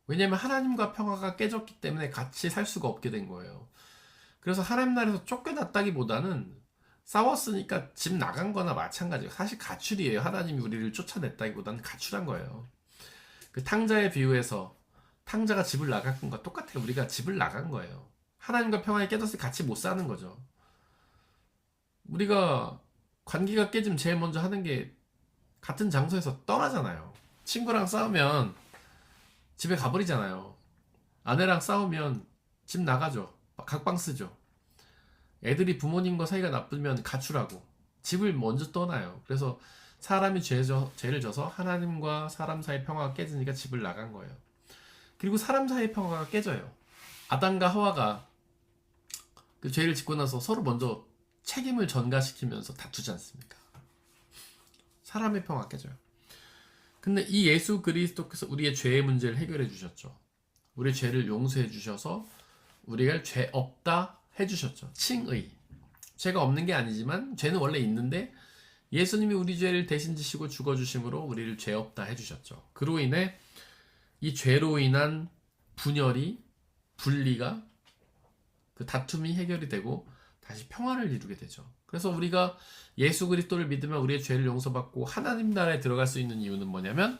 왜냐하면 하나님과 평화가 깨졌기 때문에 같이 살 수가 없게 된 거예요. 그래서 하나님 나라에서 쫓겨났다기보다는 싸웠으니까 집 나간 거나 마찬가지예요. 사실 가출이에요. 하나님이 우리를 쫓아냈다기보다는 가출한 거예요. 그 탕자의 비유에서 탕자가 집을 나간 것과 똑같아요. 우리가 집을 나간 거예요. 하나님과 평화에 깨졌을 때 같이 못 사는 거죠. 우리가 관계가 깨지면 제일 먼저 하는 게 같은 장소에서 떠나잖아요. 친구랑 싸우면 집에 가버리잖아요. 아내랑 싸우면 집 나가죠. 각방 쓰죠. 애들이 부모님과 사이가 나쁘면 가출하고 집을 먼저 떠나요. 그래서 사람이 죄를 져서 하나님과 사람 사이 평화가 깨지니까 집을 나간 거예요. 그리고 사람 사이 평화가 깨져요. 아담과 하와가 그 죄를 짓고 나서 서로 먼저 책임을 전가시키면서 다투지 않습니까? 사람의 평화가 깨져요. 근데 이 예수 그리스도께서 우리의 죄의 문제를 해결해 주셨죠. 우리의 죄를 용서해 주셔서 우리가 죄 없다 해주셨죠. 칭의. 죄가 없는 게 아니지만 죄는 원래 있는데 예수님이 우리 죄를 대신 지시고 죽어주심으로 우리를 죄 없다 해주셨죠. 그로 인해 이 죄로 인한 분열이, 분리가, 그 다툼이 해결이 되고 다시 평화를 이루게 되죠. 그래서 우리가 예수 그리스도를 믿으면 우리의 죄를 용서받고 하나님 나라에 들어갈 수 있는 이유는 뭐냐면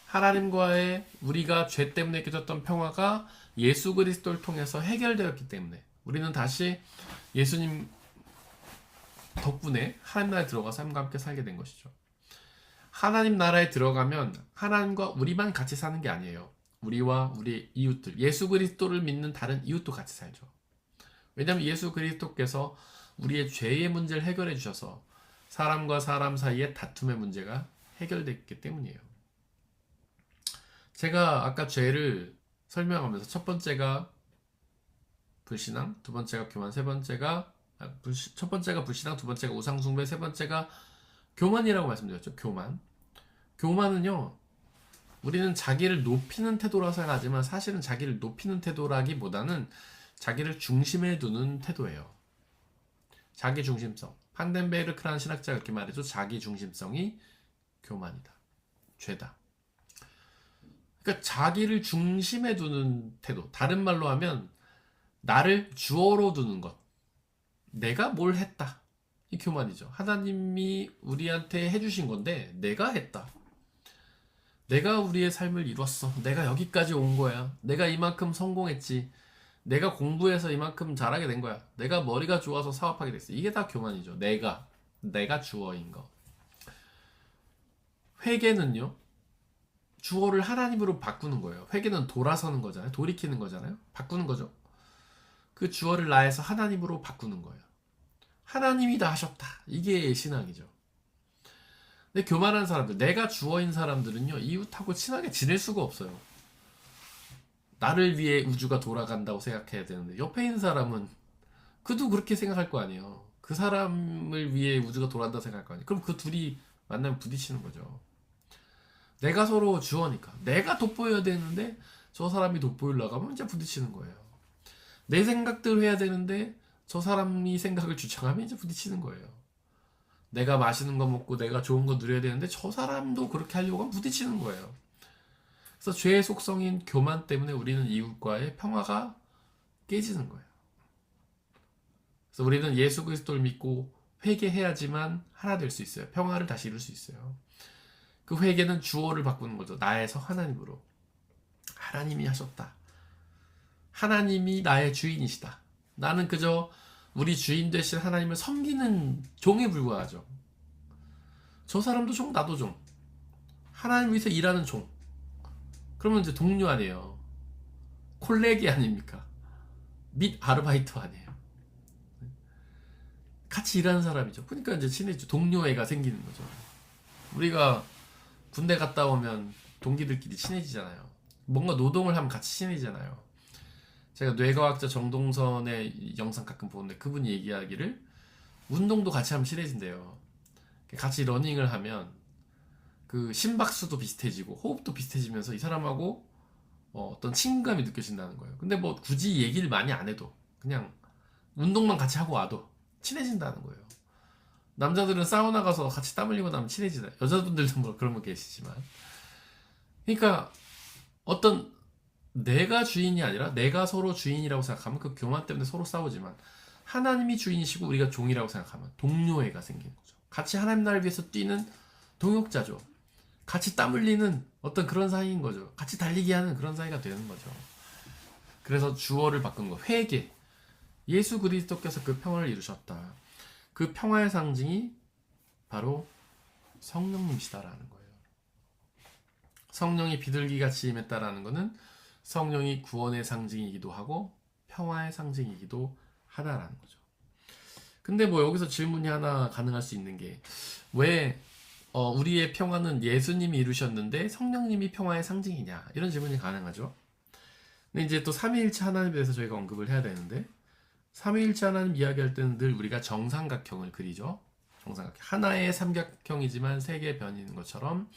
하나님과의 우리가 죄 때문에 깨졌던 평화가 예수 그리스도를 통해서 해결되었기 때문에 우리는 다시 예수님 덕분에 하나님 나라에 들어가서 하나님과 함께 살게 된 것이죠. 하나님 나라에 들어가면 하나님과 우리만 같이 사는 게 아니에요. 우리와 우리 이웃들, 예수 그리스도를 믿는 다른 이웃도 같이 살죠. 왜냐하면 예수 그리스도께서 우리의 죄의 문제를 해결해 주셔서 사람과 사람 사이의 다툼의 문제가 해결됐기 때문이에요. 제가 아까 죄를 설명하면서 첫 번째가 불신앙, 두 번째가 교만, 세 번째가 첫 번째가 불신앙, 두 번째가 우상숭배, 세 번째가 교만이라고 말씀드렸죠. 교만은요, 우리는 자기를 높이는 태도라고 생각하지만 사실은 자기를 높이는 태도라기보다는 자기를 중심에 두는 태도예요. 자기 중심성. 판덴베르크라는 신학자가 이렇게 말해줘. 자기 중심성이 교만이다. 죄다. 그러니까 자기를 중심에 두는 태도. 다른 말로 하면 나를 주어로 두는 것. 내가 뭘 했다. 이 교만이죠. 하나님이 우리한테 해주신 건데 내가 했다. 내가 우리의 삶을 이뤘어. 내가 여기까지 온 거야. 내가 이만큼 성공했지. 내가 공부해서 이만큼 잘하게 된 거야. 내가 머리가 좋아서 사업하게 됐어. 이게 다 교만이죠. 내가 주어인 거. 회개는요, 주어를 하나님으로 바꾸는 거예요. 회개는 돌아서는 거잖아요. 돌이키는 거잖아요. 바꾸는 거죠. 그 주어를 나에서 하나님으로 바꾸는 거예요. 하나님이 다 하셨다. 이게 신앙이죠. 근데 교만한 사람들, 내가 주어인 사람들은요, 이웃하고 친하게 지낼 수가 없어요. 나를 위해 우주가 돌아간다고 생각해야 되는데 옆에 있는 사람은 그도 그렇게 생각할 거 아니에요. 그 사람을 위해 우주가 돌아간다고 생각할 거 아니에요. 그럼 그 둘이 만나면 부딪히는 거죠. 내가 서로 주어니까 내가 돋보여야 되는데 저 사람이 돋보이려고 하면 이제 부딪히는 거예요. 내 생각대로 해야 되는데 저 사람이 생각을 주장하면 이제 부딪히는 거예요. 내가 맛있는 거 먹고 내가 좋은 거 누려야 되는데 저 사람도 그렇게 하려고 하면 부딪히는 거예요. 그래서 죄의 속성인 교만 때문에 우리는 이웃과의 평화가 깨지는 거예요. 그래서 우리는 예수 그리스도를 믿고 회개해야지만 하나 될 수 있어요. 평화를 다시 이룰 수 있어요. 그 회개는 주어를 바꾸는 거죠. 나에서 하나님으로. 하나님이 하셨다. 하나님이 나의 주인이시다. 나는 그저 우리 주인 되신 하나님을 섬기는 종에 불과하죠. 저 사람도 종, 나도 종. 하나님 위해서 일하는 종. 그러면 이제 동료 아니에요. 콜레기 아닙니까? 및 아르바이트 아니에요. 같이 일하는 사람이죠. 그러니까 이제 친해지죠. 동료애가 생기는 거죠. 우리가 군대 갔다 오면 동기들끼리 친해지잖아요. 뭔가 노동을 하면 같이 친해지잖아요. 제가 뇌과학자 정동선의 영상 가끔 보는데 그분이 얘기하기를 운동도 같이 하면 친해진대요. 같이 러닝을 하면 그 심박수도 비슷해지고 호흡도 비슷해지면서 이 사람하고 어떤 친근감이 느껴진다는 거예요. 근데 뭐 굳이 얘기를 많이 안 해도 그냥 운동만 같이 하고 와도 친해진다는 거예요. 남자들은 사우나 가서 같이 땀 흘리고 나면 친해지나요? 여자분들도 뭐 그런 분 계시지만. 그러니까 어떤 내가 주인이 아니라 내가 서로 주인이라고 생각하면 그 교만 때문에 서로 싸우지만 하나님이 주인이시고 우리가 종이라고 생각하면 동료애가 생기는 거죠. 같이 하나님 나라를 위해서 뛰는 동역자죠. 같이 땀 흘리는 어떤 그런 사이인 거죠. 같이 달리기 하는 그런 사이가 되는 거죠. 그래서 주어를 바꾼 거, 회개. 예수 그리스도께서 그 평화를 이루셨다. 그 평화의 상징이 바로 성령님이시다라는 거예요. 성령이 비둘기같이 임했다라는 것은 성령이 구원의 상징이기도 하고 평화의 상징이기도 하다라는 거죠. 근데 뭐 여기서 질문이 하나 가능할 수 있는 게 왜 우리의 평화는 예수님이 이루셨는데 성령님이 평화의 상징이냐 이런 질문이 가능하죠. 근데 이제 또 삼위일체 하나님에 대해서 저희가 언급을 해야 되는데 삼위일체 하나님 이야기할 때는 늘 우리가 정삼각형을 그리죠. 정삼각형. 하나의 삼각형이지만 세 개의 변이 있는 것처럼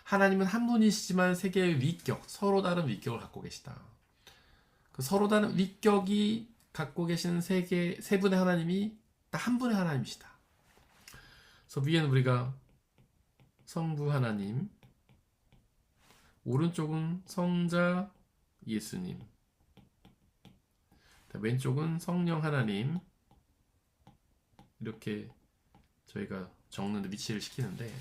하나님은 한 분이시지만 세 개의 위격, 서로 다른 위격을 갖고 계시다. 그 서로 다른 위격이 갖고 계시는 세 분의 하나님이 딱 한 분의 하나님이시다. 그래서 위에는 우리가 성부 하나님, 오른쪽은 성자 예수님, 왼쪽은 성령 하나님 이렇게 저희가 적는데 위치를 시키는데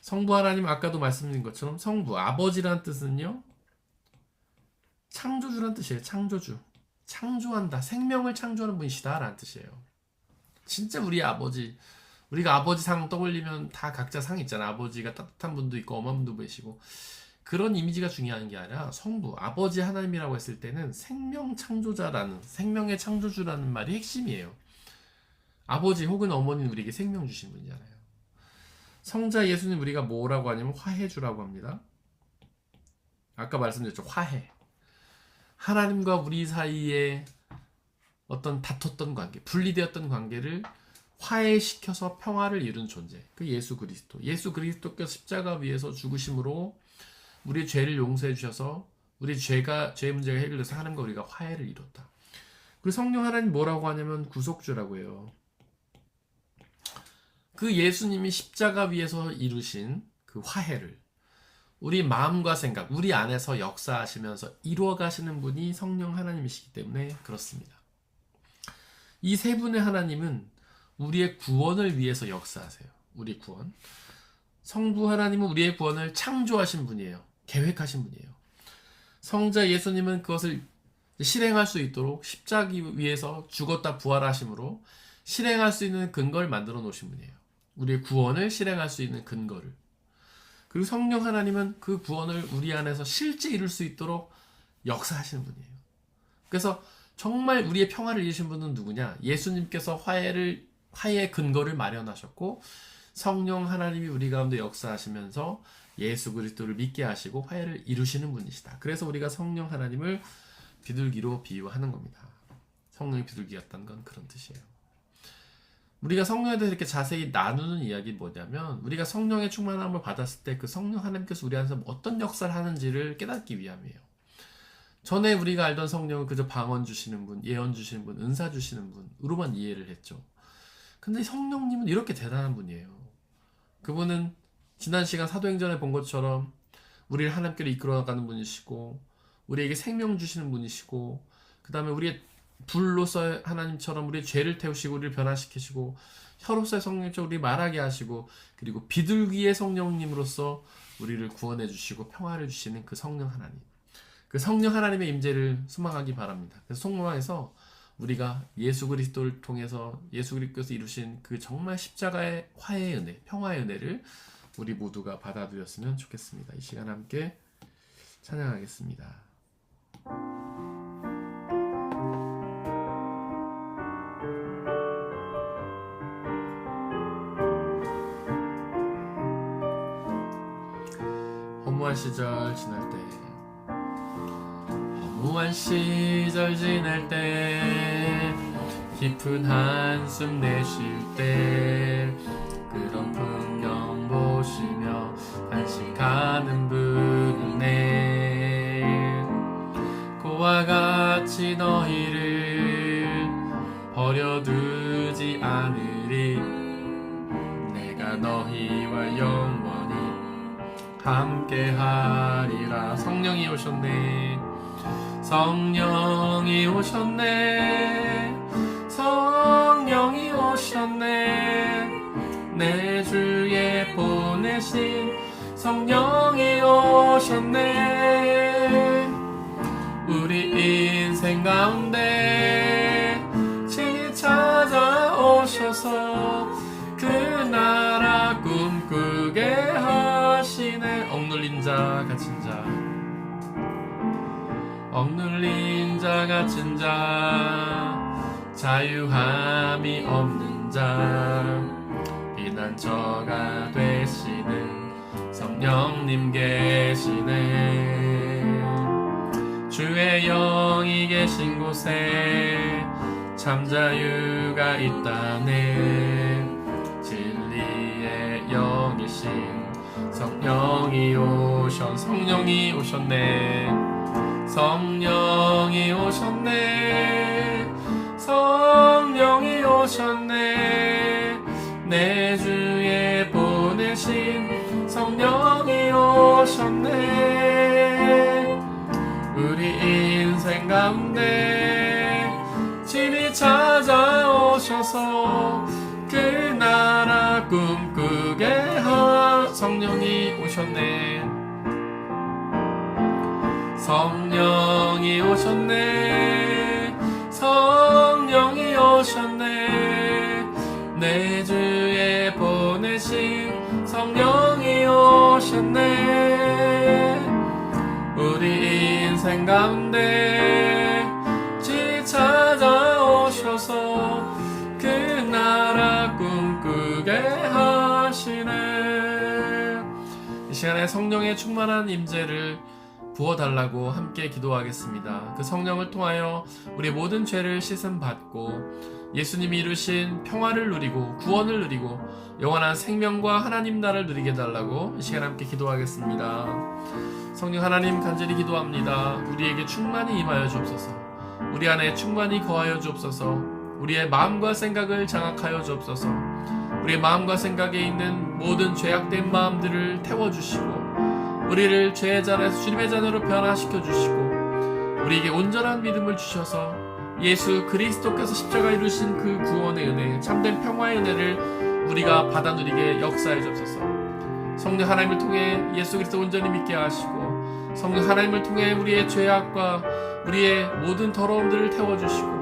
성부 하나님 아까도 말씀드린 것처럼 성부 아버지라는 뜻은요 창조주란 뜻이에요. 창조주 창조한다 생명을 창조하는 분이시다 라는 뜻이에요. 진짜 우리 아버지 우리가 아버지 상 떠올리면 다 각자 상 있잖아. 아버지가 따뜻한 분도 있고 엄한 분도 계시고 그런 이미지가 중요한 게 아니라 성부 아버지 하나님이라고 했을 때는 생명 창조자라는 생명의 창조주라는 말이 핵심이에요. 아버지 혹은 어머니는 우리에게 생명 주신 분이잖아요. 성자 예수님 우리가 뭐라고 하냐면 화해주라고 합니다. 아까 말씀드렸죠. 화해. 하나님과 우리 사이에 어떤 다퉜던 관계, 분리되었던 관계를 화해시켜서 평화를 이룬 존재. 그 예수 그리스도. 예수 그리스도께서 십자가 위에서 죽으심으로 우리의 죄를 용서해 주셔서 우리 죄의 문제가 해결돼서 하나님과 우리가 화해를 이뤘다. 그리고 성령 하나님 뭐라고 하냐면 구속주라고 해요. 그 예수님이 십자가 위에서 이루신 그 화해를 우리 마음과 생각, 우리 안에서 역사하시면서 이루어 가시는 분이 성령 하나님이시기 때문에 그렇습니다. 이 세 분의 하나님은 우리의 구원을 위해서 역사하세요. 우리 구원. 성부 하나님은 우리의 구원을 창조하신 분이에요. 계획하신 분이에요. 성자 예수님은 그것을 실행할 수 있도록 십자가 위에서 죽었다 부활하심으로 실행할 수 있는 근거를 만들어 놓으신 분이에요. 우리의 구원을 실행할 수 있는 근거를. 그리고 성령 하나님은 그 구원을 우리 안에서 실제 이룰 수 있도록 역사하시는 분이에요. 그래서 정말 우리의 평화를 이루신 분은 누구냐? 예수님께서 화해의 근거를 마련하셨고 성령 하나님이 우리 가운데 역사하시면서 예수 그리스도를 믿게 하시고 화해를 이루시는 분이시다. 그래서 우리가 성령 하나님을 비둘기로 비유하는 겁니다. 성령이 비둘기였다는 건 그런 뜻이에요. 우리가 성령에 대해서 이렇게 자세히 나누는 이야기 뭐냐면 우리가 성령의 충만함을 받았을 때 그 성령 하나님께서 우리 안에서 어떤 역사를 하는지를 깨닫기 위함이에요. 전에 우리가 알던 성령은 그저 방언 주시는 분, 예언 주시는 분, 은사 주시는 분으로만 이해를 했죠. 근데 성령님은 이렇게 대단한 분이에요. 그분은 지난 시간 사도행전에 본 것처럼 우리를 하나님께로 이끌어가는 분이시고 우리에게 생명 주시는 분이시고 그 다음에 우리의 불로서 하나님처럼 우리의 죄를 태우시고 우리를 변화시키시고 혀로서의 성령처럼 우리 말하게 하시고 그리고 비둘기의 성령님으로서 우리를 구원해 주시고 평화를 주시는 그 성령 하나님. 그 그 성령 하나님의 임재를 소망하기 바랍니다. 그래서 소망해서 우리가 예수 그리스도를 통해서 예수 그리스도께서 이루신 그 정말 십자가의 화해의 은혜, 평화의 은혜를 우리 모두가 받아들였으면 좋겠습니다. 이 시간 함께 찬양하겠습니다. 허무한 시절 지날 때, 허무한 시절 지날 때, 깊은 한숨 내쉴 때, 그런 풍경 보시며 안식하는 분이네. 그와 같이 너희를 버려두지 않으리. 내가 너희와 영원히 함께하리라. 성령이 오셨네. 성령이 오셨네. 성령이 오셨네. 내 주에 보내신 성령이 오셨네. 우리 인생 가운데 친히 찾아오셔서 그 나라 꿈꾸게 하시네. 억눌린 자 갇힌 자, 억눌린 자 갇힌 자, 자유함이 없는 자, 피난처가 되시는 성령님 계시네. 주의 영이 계신 곳에 참 자유가 있다네. 진리의 영이신 성령이 성령이 오셨네. 성령이 오셨네. 성령이 오셨네. 내 주에 보내신 성령이 오셨네. 우리 인생 가운데 친히 찾아오셔서 그 나라 꿈꾸게 성령이 오셨네. 성령이 오셨네. 성령이 오셨네. 내 주에 보내신 성령이 오셨네. 우리 인생 가운데 친히 찾아오셔서 그 나라 꿈꾸게 하시네. 이 시간에 성령의 충만한 임재를 부어달라고 함께 기도하겠습니다. 그 성령을 통하여 우리의 모든 죄를 씻음받고 예수님이 이루신 평화를 누리고 구원을 누리고 영원한 생명과 하나님 나라를 누리게 해달라고 이 시간 함께 기도하겠습니다. 성령 하나님, 간절히 기도합니다. 우리에게 충만히 임하여 주옵소서. 우리 안에 충만히 거하여 주옵소서. 우리의 마음과 생각을 장악하여 주옵소서. 우리의 마음과 생각에 있는 모든 죄악된 마음들을 태워주시고 우리를 죄의 자녀에서 주님의 자녀로 변화시켜 주시고 우리에게 온전한 믿음을 주셔서 예수 그리스도께서 십자가 이루신 그 구원의 은혜, 참된 평화의 은혜를 우리가 받아 누리게 역사해 주옵소서. 성령 하나님을 통해 예수 그리스도 온전히 믿게 하시고 성령 하나님을 통해 우리의 죄악과 우리의 모든 더러움들을 태워주시고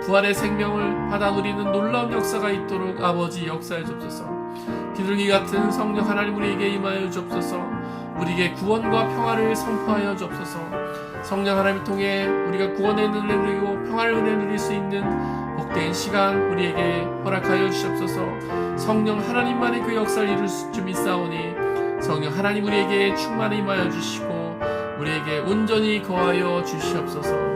부활의 생명을 받아 누리는 놀라운 역사가 있도록 아버지 역사해 주옵소서. 비둘기 같은 성령 하나님 우리에게 임하여 주옵소서. 우리에게 구원과 평화를 선포하여 주옵소서. 성령 하나님을 통해 우리가 구원의 은혜를 누리고 평화의 은혜를 누릴 수 있는 복된 시간 우리에게 허락하여 주시옵소서. 성령 하나님만의 그 역사를 이룰 줄 믿사오니 성령 하나님 우리에게 충만히 임하여 주시고 우리에게 온전히 거하여 주시옵소서.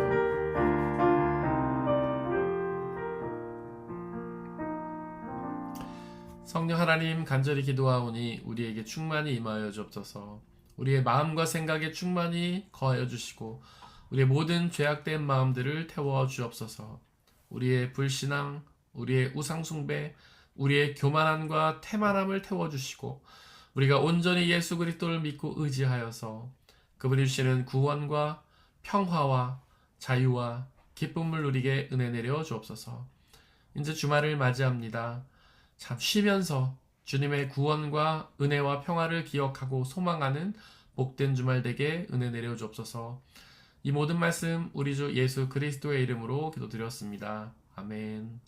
성령 하나님, 간절히 기도하오니 우리에게 충만히 임하여 주옵소서. 우리의 마음과 생각에 충만히 거하여 주시고 우리의 모든 죄악된 마음들을 태워 주옵소서. 우리의 불신앙, 우리의 우상숭배, 우리의 교만함과 태만함을 태워주시고 우리가 온전히 예수 그리스도를 믿고 의지하여서 그분이 주시는 구원과 평화와 자유와 기쁨을 누리게 은혜 내려 주옵소서. 이제 주말을 맞이합니다. 참 쉬면서 주님의 구원과 은혜와 평화를 기억하고 소망하는 복된 주말 되게 은혜 내려 주옵소서. 이 모든 말씀 우리 주 예수 그리스도의 이름으로 기도드렸습니다. 아멘.